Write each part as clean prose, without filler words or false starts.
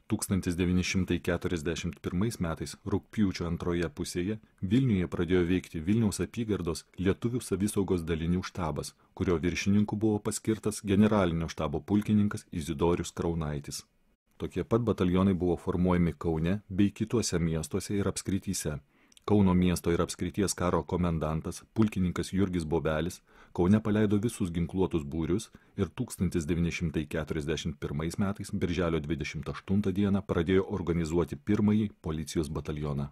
1941 metais rugpjūčio antroje pusėje Vilniuje pradėjo veikti Vilniaus apygardos lietuvių savisaugos dalinių štabas, kurio viršininku buvo paskirtas generalinio štabo pulkininkas Izidorius Kraunaitis. Tokie pat batalionai buvo formuojami Kaune bei kituose miestuose ir apskrityse. Kauno miesto ir apskrities karo komendantas, pulkininkas Jurgis Bobelis, Kaune paleido visus ginkluotus būrius ir 1941 metais, birželio 28 dieną, pradėjo organizuoti pirmąjį policijos batalioną.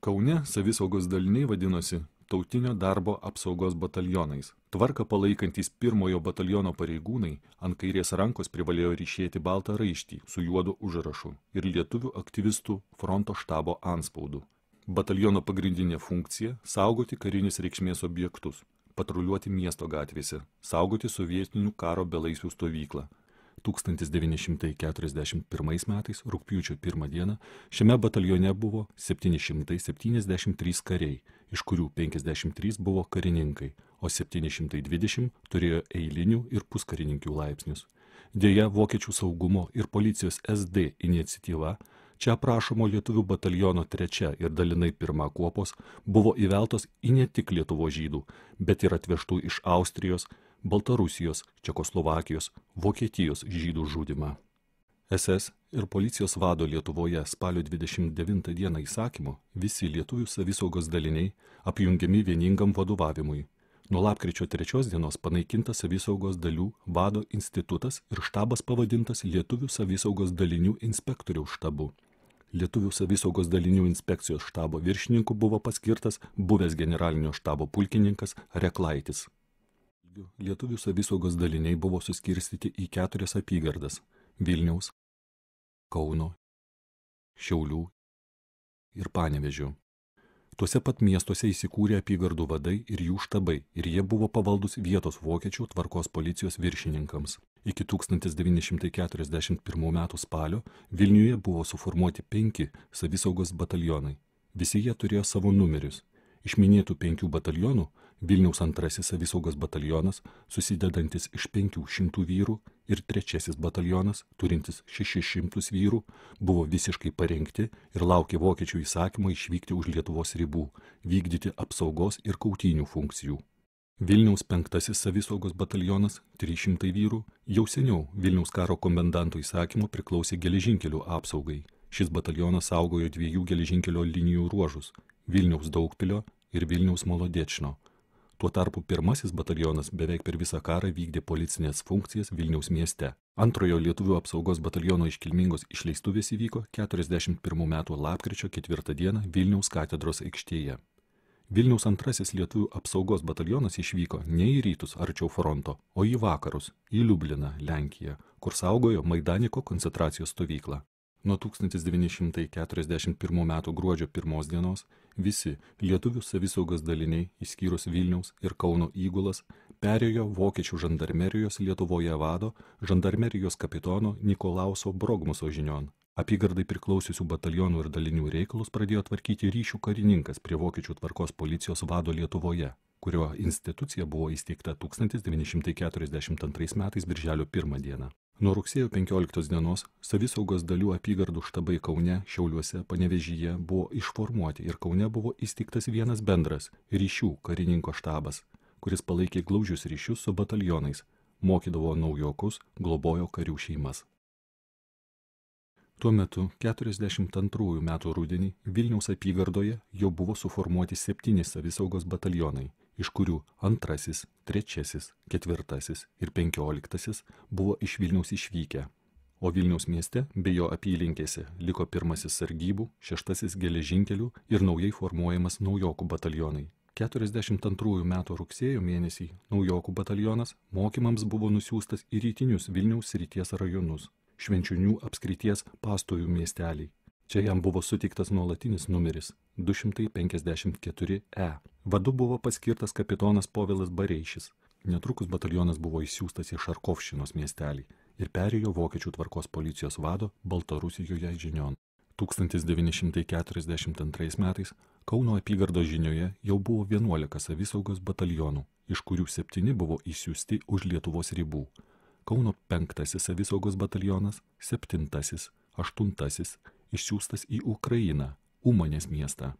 Kaune savisaugos daliniai vadinosi Tautinio darbo apsaugos batalionais. Tvarką palaikantys pirmojo bataliono pareigūnai ant kairės rankos privalėjo ryšėti baltą raištį su juodu užrašu ir lietuvių aktyvistų fronto štabo antspaudu. Bataliono pagrindinė funkcija – saugoti karinės reikšmės objektus, patruliuoti miesto gatvėse, saugoti sovietinių karo belaisvių stovyklą. 1941 metais, rugpjūčio 1 dieną, šiame batalione buvo 773 kariai, iš kurių 53 buvo karininkai, o 720 turėjo eilinių ir puskarininkių laipsnius. Deja, vokiečių saugumo ir policijos SD iniciatyva, čia aprašomo lietuvių bataliono 3 ir dalinai 1 kuopos, buvo įveltos į ne tik Lietuvos žydų, bet ir atvežtų iš Austrijos, Baltarusijos, Čekoslovakijos, Vokietijos žydų žudymą. SS ir policijos vado Lietuvoje spalio 29 dieną įsakymu visi lietuvių savisaugos daliniai apjungiami vieningam vadovavimui. Nuo lapkričio 3 dienos panaikintas savisaugos dalių vado institutas ir štabas pavadintas Lietuvių savisaugos dalinių inspektoriaus štabu. Lietuvių savisaugos dalinių inspekcijos štabo viršininku buvo paskirtas buvęs generalinio štabo pulkininkas Reklaitis. Lietuvių savisaugos daliniai buvo suskirstyti į 4 apygardas – Vilniaus, Kauno, Šiaulių ir Panevėžio. Tuose pat miestuose įsikūrė apygardų vadai ir jų štabai ir jie buvo pavaldus vietos vokiečių tvarkos policijos viršininkams. Iki 1941 metų spalio Vilniuje buvo suformuoti 5 savisaugos batalionai. Visi jie turėjo savo numerius. Iš minėtų 5 batalionų Vilniaus 2 savisaugos batalionas, susidedantis iš 500 vyrų, ir 3 batalionas, turintis 600 vyrų, buvo visiškai parengti ir laukė vokiečių įsakymo išvykti už Lietuvos ribų, vykdyti apsaugos ir kautynių funkcijų. Vilniaus 5 savisaugos batalionas, 300 vyrų, jau seniau Vilniaus karo komendanto įsakymo priklausė geležinkelių apsaugai. Šis batalionas saugojo 2 geležinkelio linijų ruožus – Vilniaus Daugpilio ir Vilniaus Molodečno. Tuo tarpu 1 batalionas beveik per visą karą vykdė policinės funkcijas Vilniaus mieste. Antrojo lietuvių apsaugos bataliono iškilmingos išleistuvės įvyko 41 metų lapkričio 4 dieną Vilniaus katedros aikštėje. Vilniaus 2 lietuvių apsaugos batalionas išvyko ne į rytus arčiau fronto, o į vakarus, į Liubliną, Lenkiją, kur saugojo Maidaniko koncentracijos stovyklą. Nuo 1941 metų gruodžio 1 dienos visi lietuvių savisaugos daliniai, išskyrus Vilniaus ir Kauno įgulas, perėjo vokiečių žandarmerijos Lietuvoje vado žandarmerijos kapitono Nikolauso Brogmuso žinion. Apygardai priklausiusių batalionų ir dalinių reikalus pradėjo tvarkyti ryšių karininkas prie vokiečių tvarkos policijos vado Lietuvoje, kurio institucija buvo įsteigta 1942 metais birželio 1 dieną. Nuo rugsėjo 15 dienos savisaugos dalių apygardų štabai Kaune, Šiauliuose, Panevėžyje buvo išformuoti ir Kaune buvo įsteigtas vienas bendras ryšių karininko štabas, kuris palaikė glaudžius ryšius su batalionais, mokydavo naujokus, globojo karių šeimas. Tuo metu 42 metų rudenį Vilniaus apygardoje jau buvo suformuoti 7 savisaugos batalionai, iš kurių 2., 3., 4. ir 15 buvo iš Vilniaus išvykę, o Vilniaus mieste bei jo apylinkėse liko 1 sargybų, 6 geležinkelių ir naujai formuojamas naujokų batalionai. 42 metų rugsėjo mėnesį naujokų batalionas mokymams buvo nusiųstas į rytinius Vilniaus srities rajonus, Švenčionių apskrities Pastovių miesteliai. Čia jam buvo suteiktas nuolatinis numeris 254E. Vadu buvo paskirtas kapitonas Povilas Bareišis. Netrukus batalionas buvo išsiųstas į Šarkovščinos miestelį ir perėjo vokiečių tvarkos policijos vado Baltarusijoje žinion. 1942 metais Kauno apygardos žinioje jau buvo 11 savisaugos batalionų, iš kurių 7 buvo išsiųsti už Lietuvos ribų. Kauno 5 savisaugos batalionas, 7, 8. Išsiųstas į Ukrainą, Umanės miestą,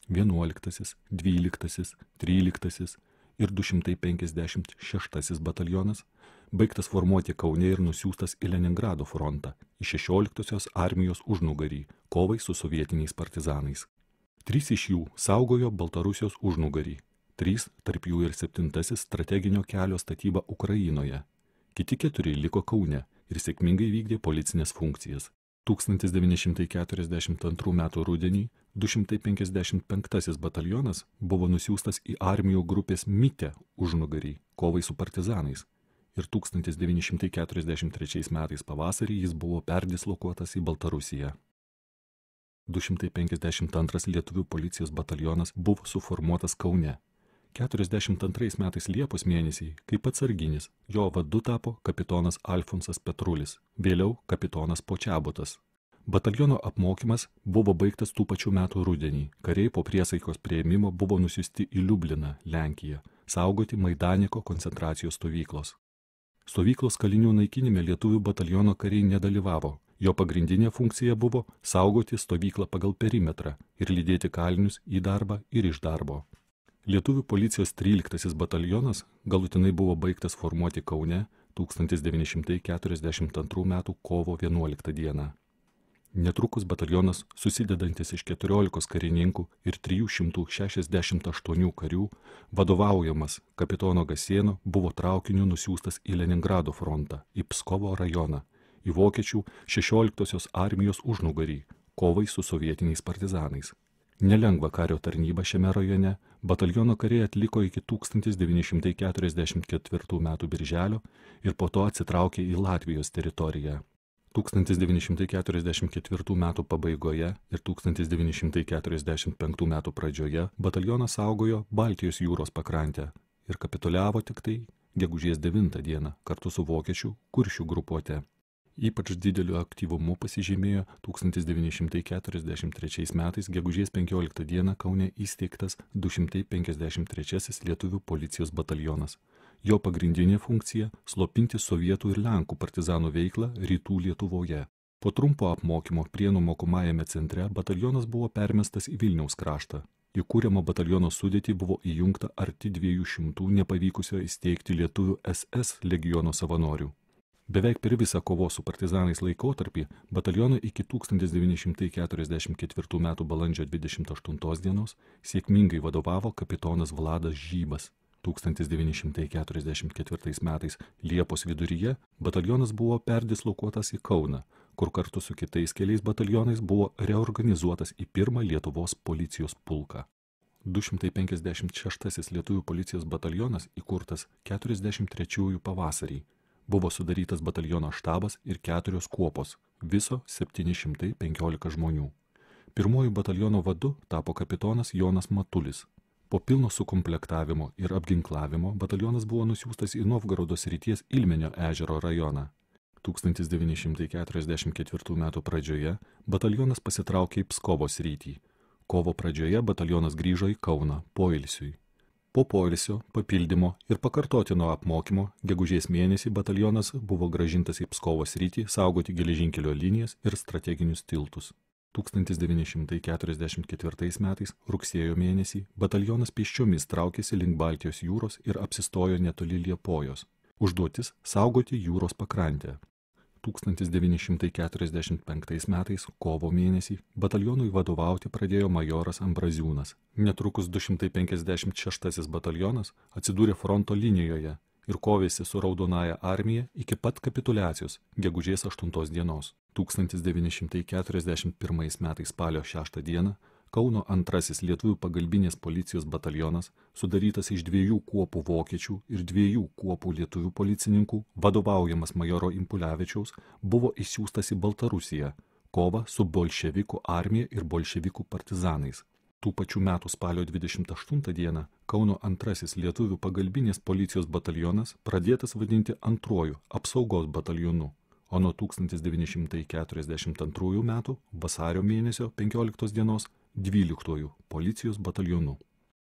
11., 12., 13. ir 256 batalionas, baigtas formuoti Kaune ir nusiųstas į Leningrado frontą, į 16-osios armijos užnugarį, kovai su sovietiniais partizanais. 3 iš jų saugojo Baltarusijos užnugarį, 3, tarp jų ir 7 strateginio kelio statyba Ukrainoje. Kiti 4 liko Kaune ir sėkmingai vykdė policinės funkcijas. 1942 m. rudenį 255 batalionas buvo nusiųstas į armijų grupės Mitė užnugarį, kovai su partizanais. Ir 1943 metais pavasarį jis buvo perdislokuotas į Baltarusiją. 252 lietuvių policijos batalionas buvo suformuotas Kaune. 42 metais Liepos mėnesį, kaip atsarginis, jo vadu tapo kapitonas Alfonsas Petrulis, vėliau kapitonas Počiabotas. Bataliono apmokymas buvo baigtas tų pačių metų rudenį. Kariai po priesaikos priėmimo buvo nusiųsti į Liubliną, Lenkiją, saugoti Maidaniko koncentracijos stovyklos. Stovyklos kalinių naikinime lietuvių bataliono kariai nedalyvavo. Jo pagrindinė funkcija buvo saugoti stovyklą pagal perimetrą ir lydėti kalinius į darbą ir iš darbo. Lietuvių policijos 13 batalionas galutinai buvo baigtas formuoti Kaune 1942 m. kovo 11 d. Netrukus batalionas, susidedantis iš 14 karininkų ir 368 karių, vadovaujamas kapitono Gasėno, buvo traukiniu nusiųstas į Leningrado frontą, į Pskovo rajoną, į vokiečių 16-osios armijos užnugarį, kovai su sovietiniais partizanais. Nelengva kario tarnybą šiame rajone bataliono kariai atliko iki 1944 m. birželio ir po to atsitraukė į Latvijos teritoriją. 1944 m. pabaigoje ir 1945 m. pradžioje batalionas saugojo Baltijos jūros pakrantę ir kapituliavo tik tai gegužės 9 dieną kartu su vokiečių Kuršių grupuote. Ypač dideliu aktyvumu pasižymėjo 1943 metais gegužės 15 dieną Kaune įsteigtas 253 lietuvių policijos batalionas. Jo pagrindinė funkcija – slopinti sovietų ir lenkų partizanų veiklą rytų Lietuvoje. Po trumpo apmokymo Prienų mokomajame centre batalionas buvo permestas į Vilniaus kraštą. Į kūriamo bataliono sudėtį buvo įjungta arti 200 nepavykusio įsteigti lietuvių SS legiono savanorių. Beveik per visą kovos su partizanais laikotarpį batalionui iki 1944 m. balandžio 28 dienos sėkmingai vadovavo kapitonas Vladas Žybas. 1944 metais Liepos viduryje batalionas buvo perdislokuotas į Kauną, kur kartu su kitais keliais batalionais buvo reorganizuotas į 1 Lietuvos policijos pulką. 256 lietuvių policijos batalionas įkurtas 43 pavasarį. Buvo sudarytas bataliono štabas ir 4 kuopos, viso 715 žmonių. Pirmuoju bataliono vadu tapo kapitonas Jonas Matulis. Po pilno sukomplektavimo ir apginklavimo batalionas buvo nusiųstas į Novgorodo srities Ilmenio ežero rajoną. 1944 m. pradžioje batalionas pasitraukė į Pskovo sritį. Kovo pradžioje batalionas grįžo į Kauną poilsiui. Po poilsio, papildymo ir pakartotino apmokymo gegužės mėnesį batalionas buvo grąžintas į Pskovo sritį saugoti geležinkelio linijas ir strateginius tiltus. 1944 metais rugsėjo mėnesį batalionas pėsčiomis traukėsi link Baltijos jūros ir apsistojo netoli Liepojos. Užduotis – saugoti jūros pakrantę. 1945 metais kovo mėnesį batalionui vadovauti pradėjo majoras Ambraziūnas. Netrukus 256 batalionas atsidūrė fronto linijoje ir kovėsi su Raudonąja armija iki pat kapituliacijos gegužės 8 dienos. 1941 metais spalio 6 dieną Kauno 2 lietuvių pagalbinės policijos batalionas, sudarytas iš 2 kuopų vokiečių ir 2 kuopų lietuvių policininkų, vadovaujamas majoro Impulevičiaus, buvo išsiųstas į Baltarusiją, kovą su bolševikų armija ir bolševikų partizanais. Tų pačių metų spalio 28 dieną Kauno 2 lietuvių pagalbinės policijos batalionas pradėtas vadinti 2 apsaugos batalionu, o nuo 1942 metų vasario mėnesio 15 dienos 12 policijos batalionu.